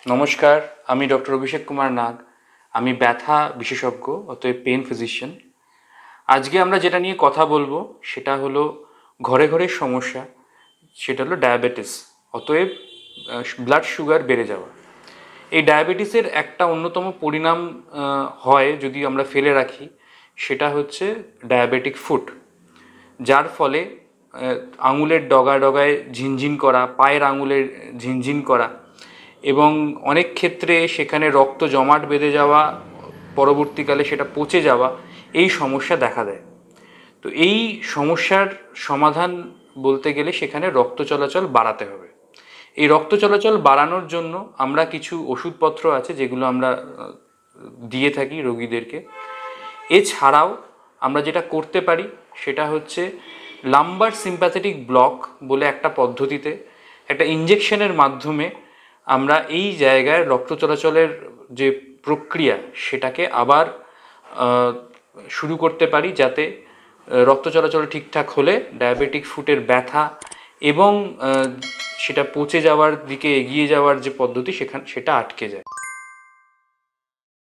নমস্কার, আমি ডক্টর অভিষেক কুমার নাগ। আমি ব্যথা বিশেষজ্ঞ, অতএব পেন ফিজিশিয়ান। আজকে আমরা যেটা নিয়ে কথা বলবো সেটা হলো ঘরে ঘরে সমস্যা, সেটা হলো ডায়াবেটিস, অতএব ব্লাড সুগার বেড়ে যাওয়া। এই ডায়াবেটিসের একটা অন্যতম পরিণাম হয় যদি আমরা ফেলে রাখি, সেটা হচ্ছে ডায়াবেটিক ফুট, যার ফলে আঙুলের ডগায় ডগায় ঝিনঝিন করা, পায়ের আঙুলের ঝিনঝিন করা, এবং অনেক ক্ষেত্রে সেখানে রক্ত জমাট বেঁধে যাওয়া, পরবর্তীকালে সেটা পচে যাওয়া, এই সমস্যা দেখা দেয়। তো এই সমস্যার সমাধান বলতে গেলে সেখানে রক্ত চলাচল বাড়াতে হবে। এই রক্ত চলাচল বাড়ানোর জন্য আমরা কিছু ওষুধপত্র আছে যেগুলো আমরা দিয়ে থাকি রোগীদেরকে। এছাড়াও আমরা যেটা করতে পারি সেটা হচ্ছে লাম্বার সিম্প্যাথেটিক ব্লক বলে একটা পদ্ধতিতে একটা ইঞ্জেকশনের মাধ্যমে আমরা এই জায়গায় রক্ত চলাচলের যে প্রক্রিয়া সেটাকে আবার শুরু করতে পারি, যাতে রক্ত চলাচল ঠিকঠাক হলে ডায়াবেটিক ফুটের ব্যথা এবং সেটা পচে যাওয়ার দিকে এগিয়ে যাওয়ার যে পদ্ধতি সেটা আটকে যায়।